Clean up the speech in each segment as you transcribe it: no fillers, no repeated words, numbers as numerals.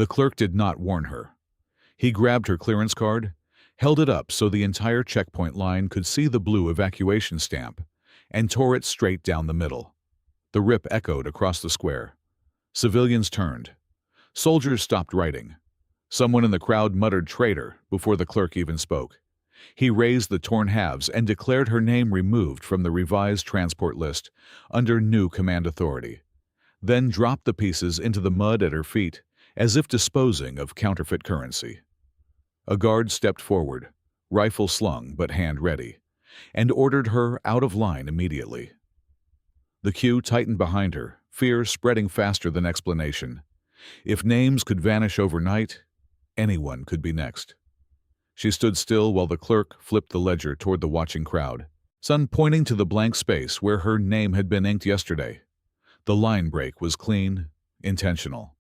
The clerk did not warn her. He grabbed her clearance card, held it up so the entire checkpoint line could see the blue evacuation stamp, and tore it straight down the middle. The rip echoed across the square. Civilians turned. Soldiers stopped writing. Someone in the crowd muttered "traitor" before the clerk even spoke. He raised the torn halves and declared her name removed from the revised transport list under new command authority, then dropped the pieces into the mud at her feet as if disposing of counterfeit currency. A guard stepped forward, rifle slung but hand ready, and ordered her out of line immediately. The queue tightened behind her, fear spreading faster than explanation. If names could vanish overnight, anyone could be next. She stood still while the clerk flipped the ledger toward the watching crowd, sun pointing to the blank space where her name had been inked yesterday. The line break was clean, intentional.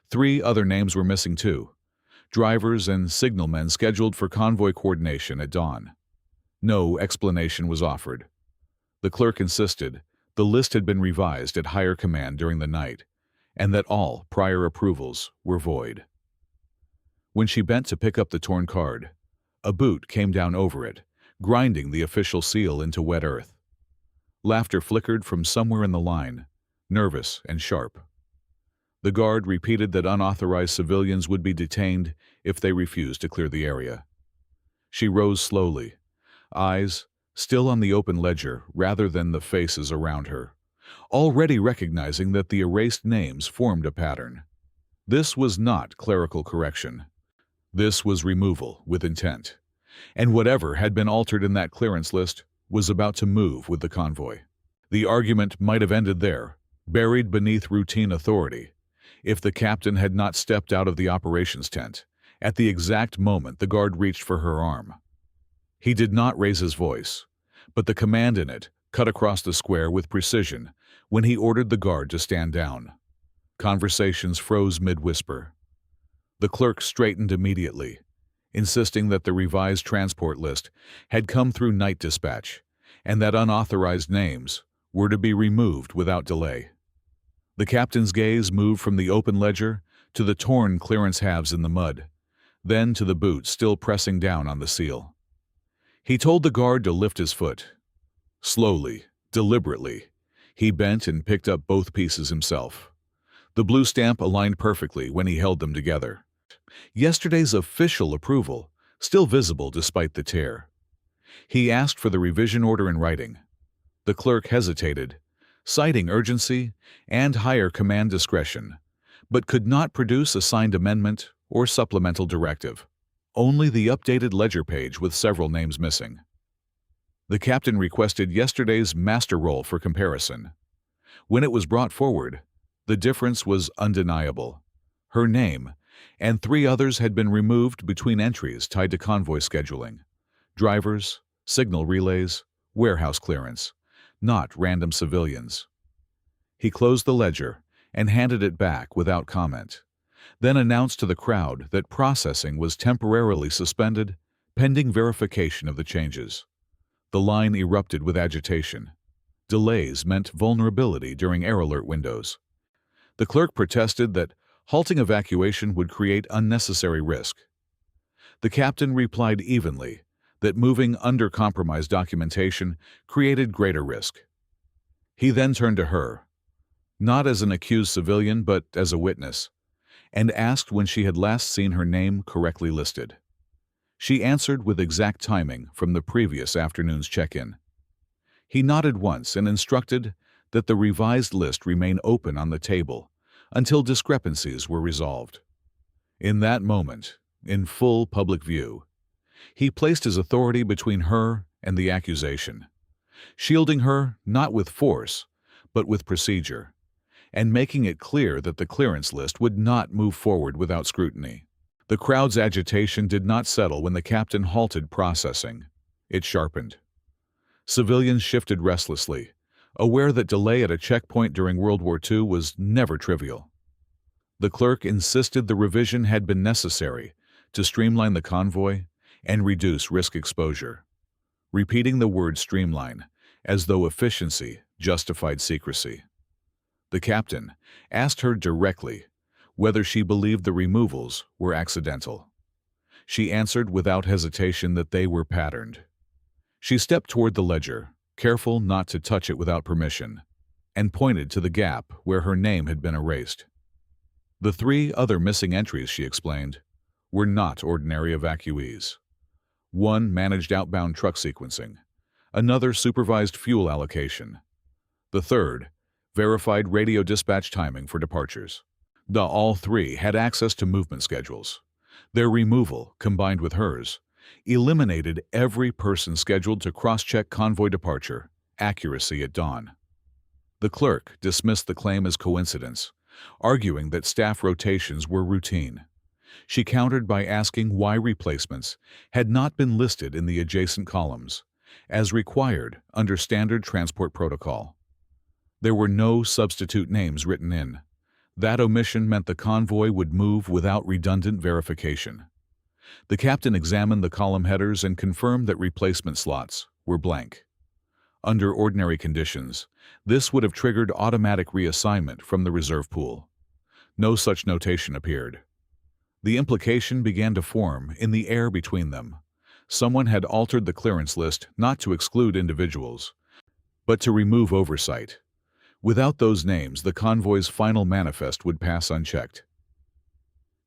3 other names were missing too, drivers and signalmen scheduled for convoy coordination at dawn. No explanation was offered. The clerk insisted the list had been revised at higher command during the night, and that all prior approvals were void. When she bent to pick up the torn card, a boot came down over it, grinding the official seal into wet earth. Laughter flickered from somewhere in the line, nervous and sharp. The guard repeated that unauthorized civilians would be detained if they refused to clear the area. She rose slowly, eyes still on the open ledger rather than the faces around her, already recognizing that the erased names formed a pattern. This was not clerical correction. This was removal with intent, and whatever had been altered in that clearance list was about to move with the convoy. The argument might have ended there, buried beneath routine authority, if the captain had not stepped out of the operations tent at the exact moment the guard reached for her arm. He did not raise his voice, but the command in it cut across the square with precision when he ordered the guard to stand down. Conversations froze mid-whisper. The clerk straightened immediately, insisting that the revised transport list had come through night dispatch and that unauthorized names were to be removed without delay. The captain's gaze moved from the open ledger to the torn clearance halves in the mud, then to the boot still pressing down on the seal. He told the guard to lift his foot. Slowly, deliberately, he bent and picked up both pieces himself. The blue stamp aligned perfectly when he held them together. Yesterday's official approval, still visible despite the tear. He asked for the revision order in writing. The clerk hesitated, citing urgency and higher command discretion, but could not produce a signed amendment or supplemental directive. Only the updated ledger page with several names missing. The captain requested yesterday's master roll for comparison. When it was brought forward, the difference was undeniable. Her name and 3 others had been removed between entries tied to convoy scheduling, drivers, signal relays, warehouse clearance, not random civilians. He closed the ledger and handed it back without comment, then announced to the crowd that processing was temporarily suspended pending verification of the changes. The line erupted with agitation. Delays meant vulnerability during air alert windows. The clerk protested that halting evacuation would create unnecessary risk. The captain replied evenly that moving under compromised documentation created greater risk. He then turned to her, not as an accused civilian but as a witness, and asked when she had last seen her name correctly listed. She answered with exact timing from the previous afternoon's check-in. He nodded once and instructed that the revised list remain open on the table until discrepancies were resolved. In that moment, in full public view, he placed his authority between her and the accusation, shielding her not with force, but with procedure, and making it clear that the clearance list would not move forward without scrutiny. The crowd's agitation did not settle when the captain halted processing. It sharpened. Civilians shifted restlessly, aware that delay at a checkpoint during World War II was never trivial. The clerk insisted the revision had been necessary to streamline the convoy and reduce risk exposure, repeating the word streamline as though efficiency justified secrecy. The captain asked her directly whether she believed the removals were accidental. She answered without hesitation that they were patterned. She stepped toward the ledger, careful not to touch it without permission, and pointed to the gap where her name had been erased. The 3 other missing entries, she explained, were not ordinary evacuees. One managed outbound truck sequencing, another supervised fuel allocation. The third verified radio dispatch timing for departures. All 3 had access to movement schedules. Their removal, combined with hers, eliminated every person scheduled to cross-check convoy departure accuracy at dawn. The clerk dismissed the claim as coincidence, arguing that staff rotations were routine. She countered by asking why replacements had not been listed in the adjacent columns, as required under standard transport protocol. There were no substitute names written in. That omission meant the convoy would move without redundant verification. The captain examined the column headers and confirmed that replacement slots were blank. Under ordinary conditions, this would have triggered automatic reassignment from the reserve pool. No such notation appeared. The implication began to form in the air between them. Someone had altered the clearance list not to exclude individuals, but to remove oversight. Without those names, the convoy's final manifest would pass unchecked.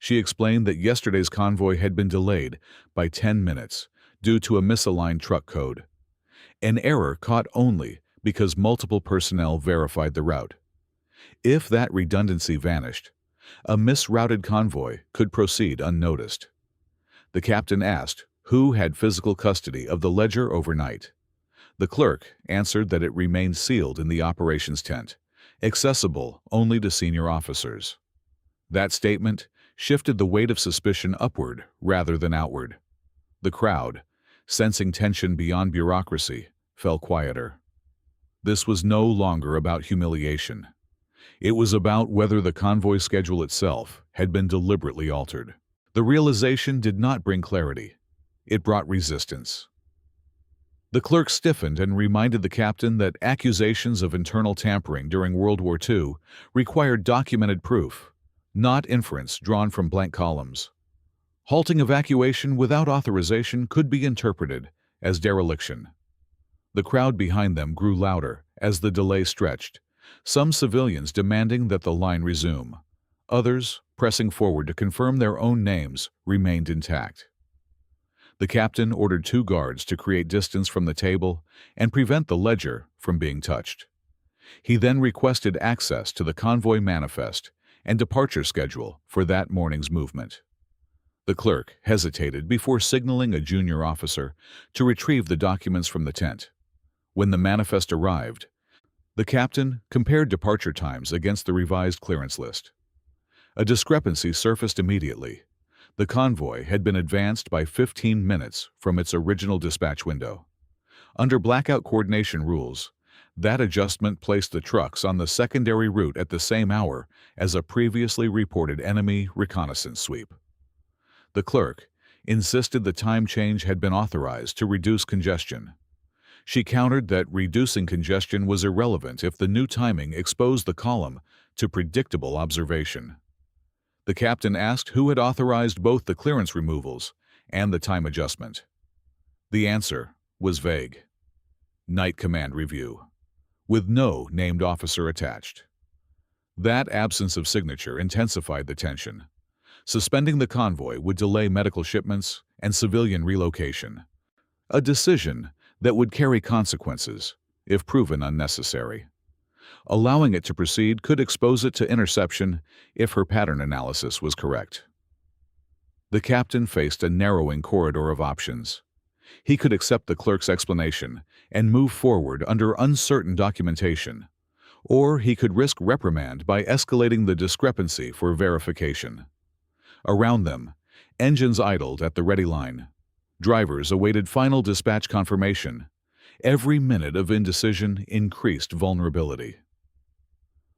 She explained that yesterday's convoy had been delayed by 10 minutes due to a misaligned truck code, an error caught only because multiple personnel verified the route. If that redundancy vanished, a misrouted convoy could proceed unnoticed. The captain asked who had physical custody of the ledger overnight. The clerk answered that it remained sealed in the operations tent, accessible only to senior officers. That statement shifted the weight of suspicion upward rather than outward. The crowd, sensing tension beyond bureaucracy, fell quieter. This was no longer about humiliation. It was about whether the convoy schedule itself had been deliberately altered. The realization did not bring clarity. It brought resistance. The clerk stiffened and reminded the captain that accusations of internal tampering during World War II required documented proof, not inference drawn from blank columns. Halting evacuation without authorization could be interpreted as dereliction. The crowd behind them grew louder as the delay stretched, some civilians demanding that the line resume. Others, pressing forward to confirm their own names, remained intact. The captain ordered 2 guards to create distance from the table and prevent the ledger from being touched. He then requested access to the convoy manifest and departure schedule for that morning's movement. The clerk hesitated before signaling a junior officer to retrieve the documents from the tent. When the manifest arrived, the captain compared departure times against the revised clearance list. A discrepancy surfaced immediately. The convoy had been advanced by 15 minutes from its original dispatch window. Under blackout coordination rules, that adjustment placed the trucks on the secondary route at the same hour as a previously reported enemy reconnaissance sweep. The clerk insisted the time change had been authorized to reduce congestion. She countered that reducing congestion was irrelevant if the new timing exposed the column to predictable observation. The captain asked who had authorized both the clearance removals and the time adjustment. The answer was vague. Night Command Review, with no named officer attached. That absence of signature intensified the tension. Suspending the convoy would delay medical shipments and civilian relocation, a decision that would carry consequences if proven unnecessary. Allowing it to proceed could expose it to interception if her pattern analysis was correct. The captain faced a narrowing corridor of options. He could accept the clerk's explanation and move forward under uncertain documentation, or he could risk reprimand by escalating the discrepancy for verification. Around them, engines idled at the ready line. Drivers awaited final dispatch confirmation. Every minute of indecision increased vulnerability.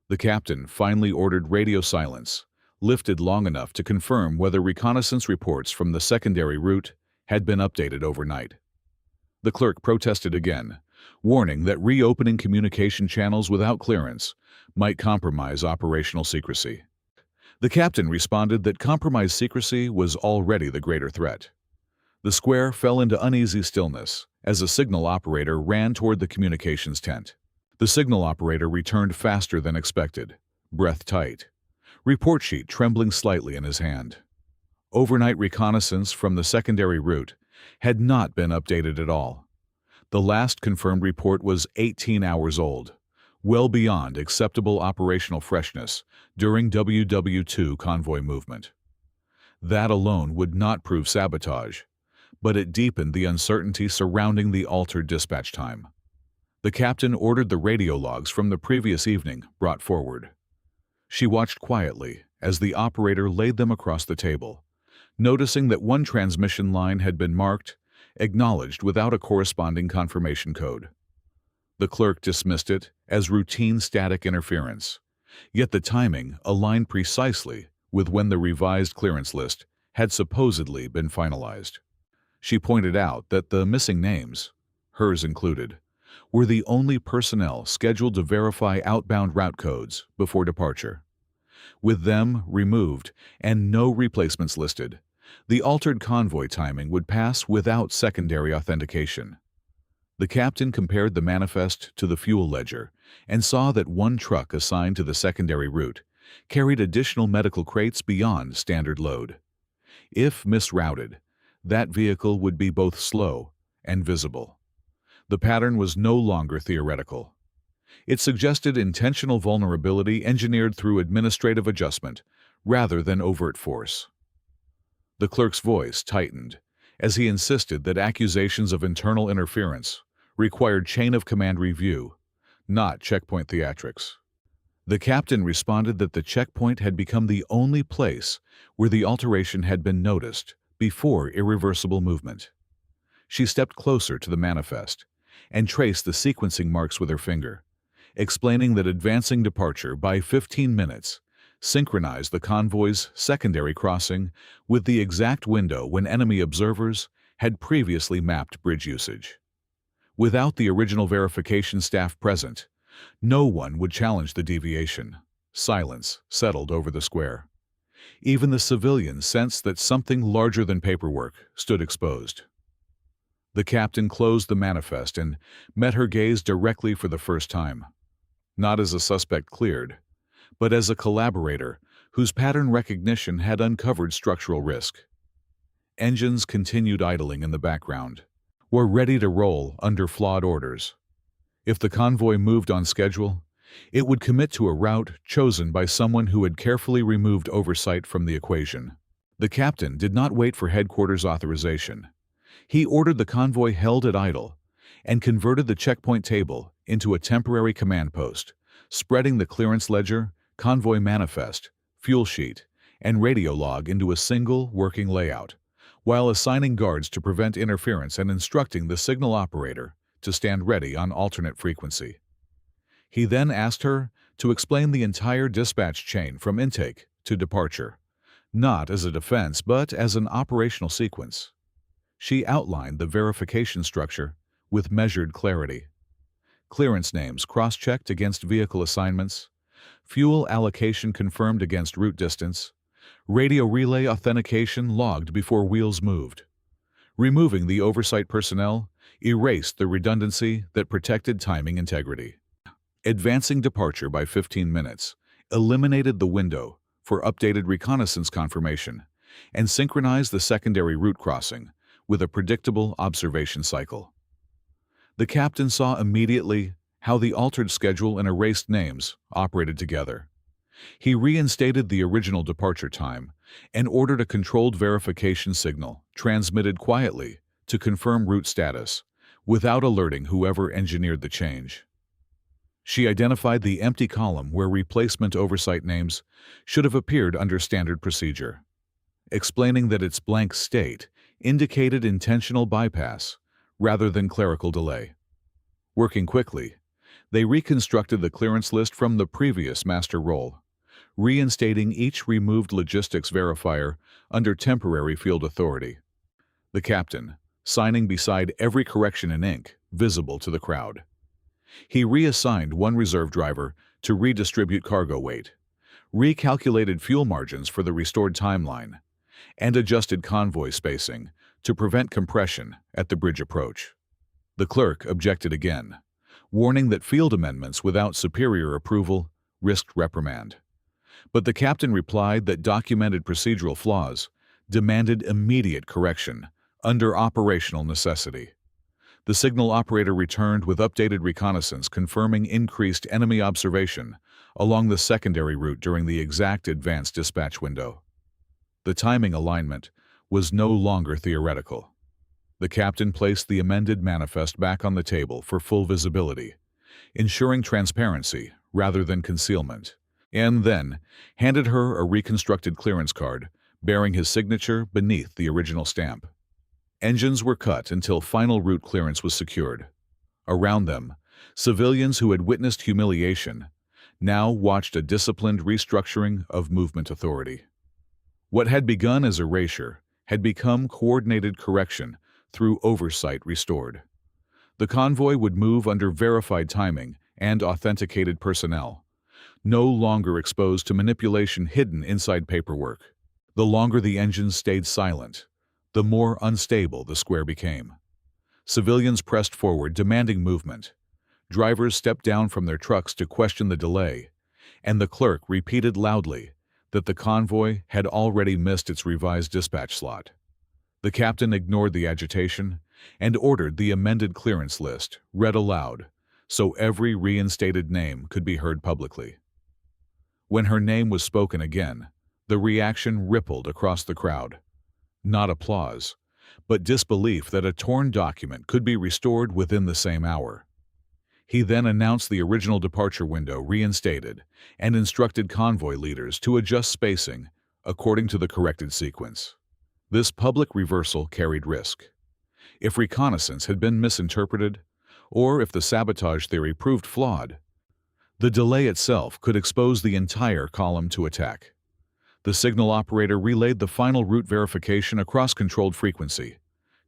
The captain finally ordered radio silence, lifted long enough to confirm whether reconnaissance reports from the secondary route had been updated overnight. The clerk protested again, warning that reopening communication channels without clearance might compromise operational secrecy. The captain responded that compromised secrecy was already the greater threat. The square fell into uneasy stillness as a signal operator ran toward the communications tent. The signal operator returned faster than expected, breath tight, report sheet trembling slightly in his hand. Overnight reconnaissance from the secondary route had not been updated at all. The last confirmed report was 18 hours old, well beyond acceptable operational freshness during WW2 convoy movement. That alone would not prove sabotage, but it deepened the uncertainty surrounding the altered dispatch time. The captain ordered the radio logs from the previous evening brought forward. She watched quietly as the operator laid them across the table, noticing that one transmission line had been marked, acknowledged without a corresponding confirmation code. The clerk dismissed it as routine static interference, yet the timing aligned precisely with when the revised clearance list had supposedly been finalized. She pointed out that the missing names, hers included, were the only personnel scheduled to verify outbound route codes before departure. With them removed and no replacements listed, the altered convoy timing would pass without secondary authentication. The captain compared the manifest to the fuel ledger and saw that one truck assigned to the secondary route carried additional medical crates beyond standard load. If misrouted, that vehicle would be both slow and visible. The pattern was no longer theoretical. It suggested intentional vulnerability engineered through administrative adjustment rather than overt force. The clerk's voice tightened as he insisted that accusations of internal interference required chain-of-command review, not checkpoint theatrics. The captain responded that the checkpoint had become the only place where the alteration had been noticed before irreversible movement. She stepped closer to the manifest and traced the sequencing marks with her finger, explaining that advancing departure by 15 minutes synchronized the convoy's secondary crossing with the exact window when enemy observers had previously mapped bridge usage. Without the original verification staff present, no one would challenge the deviation. Silence settled over the square. Even the civilians sensed that something larger than paperwork stood exposed. The captain closed the manifest and met her gaze directly for the first time, not as a suspect cleared, but as a collaborator whose pattern recognition had uncovered structural risk. Engines continued idling in the background, were ready to roll under flawed orders. If the convoy moved on schedule, it would commit to a route chosen by someone who had carefully removed oversight from the equation. The captain did not wait for headquarters authorization. He ordered the convoy held at idle and converted the checkpoint table into a temporary command post, spreading the clearance ledger, convoy manifest, fuel sheet, and radio log into a single working layout, while assigning guards to prevent interference and instructing the signal operator to stand ready on alternate frequency. He then asked her to explain the entire dispatch chain from intake to departure, not as a defense but as an operational sequence. She outlined the verification structure with measured clarity. Clearance names cross-checked against vehicle assignments, fuel allocation confirmed against route distance, radio relay authentication logged before wheels moved. Removing the oversight personnel erased the redundancy that protected timing integrity. Advancing departure by 15 minutes eliminated the window for updated reconnaissance confirmation and synchronized the secondary route crossing with a predictable observation cycle. The captain saw immediately how the altered schedule and erased names operated together. He reinstated the original departure time and ordered a controlled verification signal transmitted quietly to confirm route status without alerting whoever engineered the change. She identified the empty column where replacement oversight names should have appeared under standard procedure, explaining that its blank state indicated intentional bypass rather than clerical delay. Working quickly, they reconstructed the clearance list from the previous master roll, reinstating each removed logistics verifier under temporary field authority. The captain, signing beside every correction in ink visible to the crowd. He reassigned one reserve driver to redistribute cargo weight, recalculated fuel margins for the restored timeline, and adjusted convoy spacing to prevent compression at the bridge approach. The clerk objected again, warning that field amendments without superior approval risked reprimand. But the captain replied that documented procedural flaws demanded immediate correction under operational necessity. The signal operator returned with updated reconnaissance confirming increased enemy observation along the secondary route during the exact advanced dispatch window. The timing alignment was no longer theoretical. The captain placed the amended manifest back on the table for full visibility, ensuring transparency rather than concealment, and then handed her a reconstructed clearance card bearing his signature beneath the original stamp. Engines were cut until final route clearance was secured. Around them, civilians who had witnessed humiliation now watched a disciplined restructuring of movement authority. What had begun as erasure had become coordinated correction through oversight restored. The convoy would move under verified timing and authenticated personnel, no longer exposed to manipulation hidden inside paperwork. The longer the engines stayed silent, the more unstable the square became. Civilians pressed forward, demanding movement. Drivers stepped down from their trucks to question the delay, and the clerk repeated loudly that the convoy had already missed its revised dispatch slot. The captain ignored the agitation and ordered the amended clearance list read aloud so every reinstated name could be heard publicly. When her name was spoken again, the reaction rippled across the crowd. Not applause, but disbelief that a torn document could be restored within the same hour. He then announced the original departure window reinstated and instructed convoy leaders to adjust spacing according to the corrected sequence. This public reversal carried risk. If reconnaissance had been misinterpreted, or if the sabotage theory proved flawed, the delay itself could expose the entire column to attack. The signal operator relayed the final route verification across controlled frequency,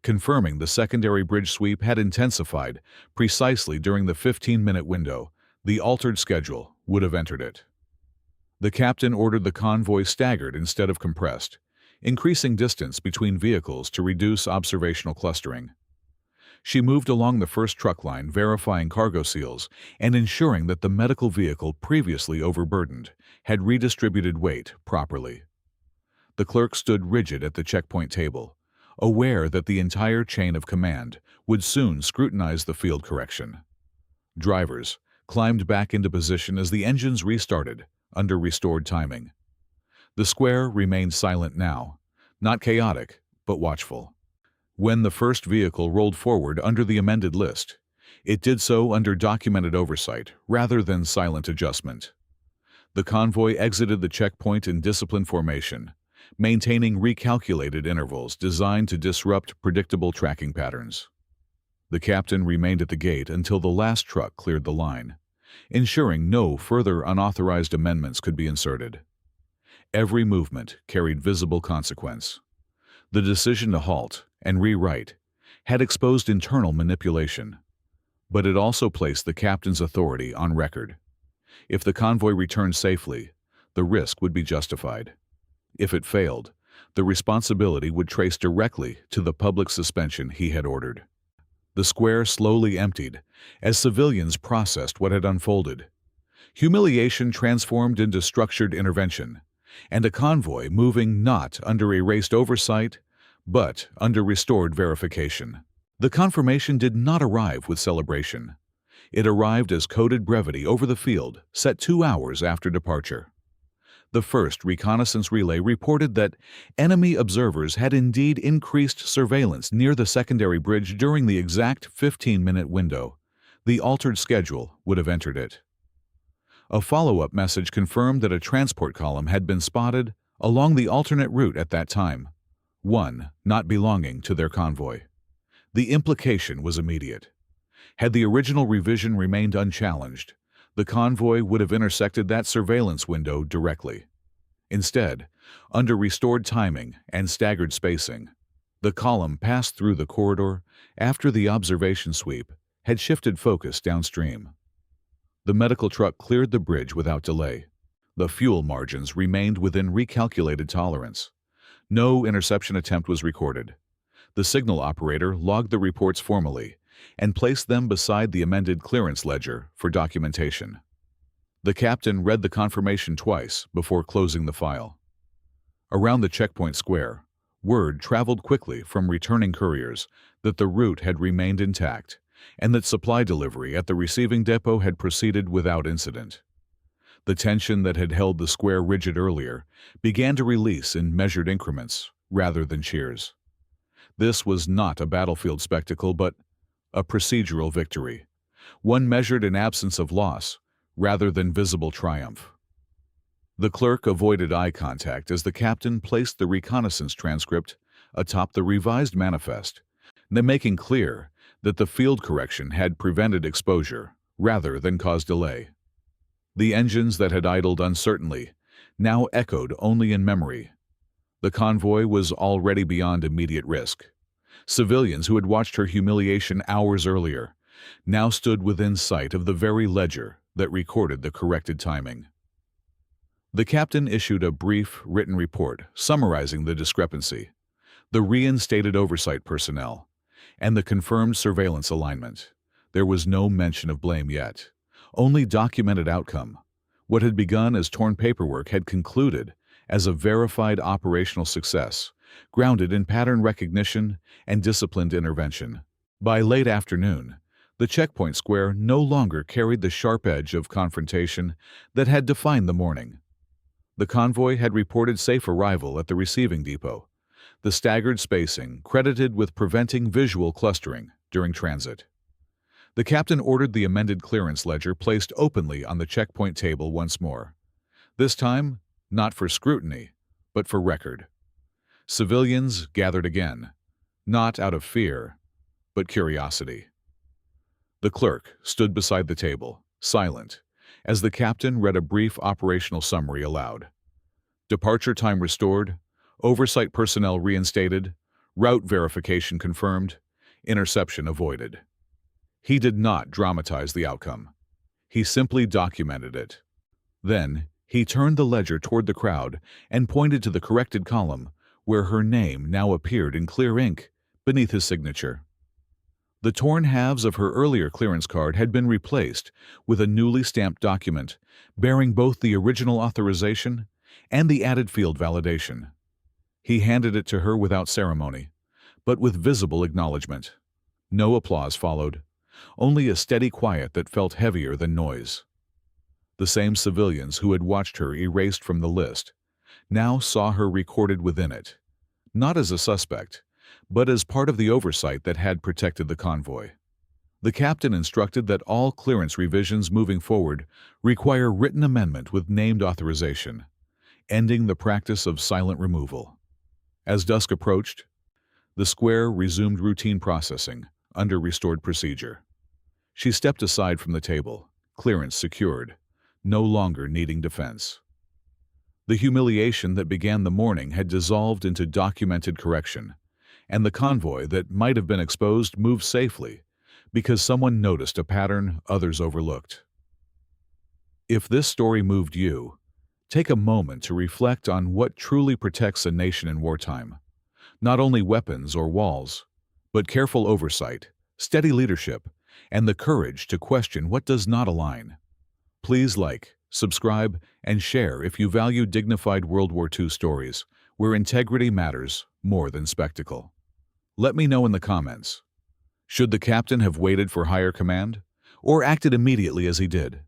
confirming the secondary bridge sweep had intensified precisely during the 15-minute window the altered schedule would have entered it. The captain ordered the convoy staggered instead of compressed, increasing distance between vehicles to reduce observational clustering. She moved along the first truck line, verifying cargo seals and ensuring that the medical vehicle previously overburdened had redistributed weight properly. The clerk stood rigid at the checkpoint table, aware that the entire chain of command would soon scrutinize the field correction. Drivers climbed back into position as the engines restarted under restored timing. The square remained silent now, not chaotic, but watchful. When the first vehicle rolled forward under the amended list, it did so under documented oversight rather than silent adjustment. The convoy exited the checkpoint in disciplined formation, maintaining recalculated intervals designed to disrupt predictable tracking patterns. The captain remained at the gate until the last truck cleared the line, ensuring no further unauthorized amendments could be inserted. Every movement carried visible consequence. The decision to halt and rewrite had exposed internal manipulation, but it also placed the captain's authority on record. If the convoy returned safely, the risk would be justified. If it failed, the responsibility would trace directly to the public suspension he had ordered. The square slowly emptied as civilians processed what had unfolded. Humiliation transformed into structured intervention, and a convoy moving not under erased oversight, but under restored verification. The confirmation did not arrive with celebration. It arrived as coded brevity over the field, set 2 hours after departure. The first reconnaissance relay reported that enemy observers had indeed increased surveillance near the secondary bridge during the exact 15-minute window the altered schedule would have entered it. A follow-up message confirmed that a transport column had been spotted along the alternate route at that time, one not belonging to their convoy. The implication was immediate. Had the original revision remained unchallenged, the convoy would have intersected that surveillance window directly. Instead, under restored timing and staggered spacing, the column passed through the corridor after the observation sweep had shifted focus downstream. The medical truck cleared the bridge without delay. The fuel margins remained within recalculated tolerance. No interception attempt was recorded. The signal operator logged the reports formally and placed them beside the amended clearance ledger for documentation. The captain read the confirmation twice before closing the file. Around the checkpoint square, word traveled quickly from returning couriers that the route had remained intact and that supply delivery at the receiving depot had proceeded without incident. The tension that had held the square rigid earlier began to release in measured increments rather than cheers. This was not a battlefield spectacle, but a procedural victory, one measured in absence of loss rather than visible triumph. The clerk avoided eye contact as the captain placed the reconnaissance transcript atop the revised manifest, making clear that the field correction had prevented exposure rather than caused delay. The engines that had idled uncertainly now echoed only in memory. The convoy was already beyond immediate risk. Civilians who had watched her humiliation hours earlier now stood within sight of the very ledger that recorded the corrected timing. The captain issued a brief, written report summarizing the discrepancy, the reinstated oversight personnel, and the confirmed surveillance alignment. There was no mention of blame yet, only documented outcome. What had begun as torn paperwork had concluded as a verified operational success, grounded in pattern recognition and disciplined intervention. By late afternoon, the checkpoint square no longer carried the sharp edge of confrontation that had defined the morning. The convoy had reported safe arrival at the receiving depot, the staggered spacing credited with preventing visual clustering during transit. The captain ordered the amended clearance ledger placed openly on the checkpoint table once more, this time not for scrutiny, but for record. Civilians gathered again, not out of fear, but curiosity. The clerk stood beside the table, silent, as the captain read a brief operational summary aloud. Departure time restored, oversight personnel reinstated, route verification confirmed, interception avoided. He did not dramatize the outcome. He simply documented it. Then, he turned the ledger toward the crowd and pointed to the corrected column where her name now appeared in clear ink beneath his signature. The torn halves of her earlier clearance card had been replaced with a newly stamped document bearing both the original authorization and the added field validation. He handed it to her without ceremony, but with visible acknowledgement. No applause followed, only a steady quiet that felt heavier than noise. The same civilians who had watched her erased from the list now saw her recorded within it, not as a suspect, but as part of the oversight that had protected the convoy. The captain instructed that all clearance revisions moving forward require written amendment with named authorization, ending the practice of silent removal. As dusk approached, the square resumed routine processing under restored procedure. She stepped aside from the table, clearance secured, no longer needing defense. The humiliation that began the morning had dissolved into documented correction, and the convoy that might have been exposed moved safely because someone noticed a pattern others overlooked. If this story moved you, take a moment to reflect on what truly protects a nation in wartime. Not only weapons or walls, but careful oversight, steady leadership, and the courage to question what does not align. Please like, subscribe, and share if you value dignified World War II stories where integrity matters more than spectacle. Let me know in the comments. Should the captain have waited for higher command, or acted immediately as he did?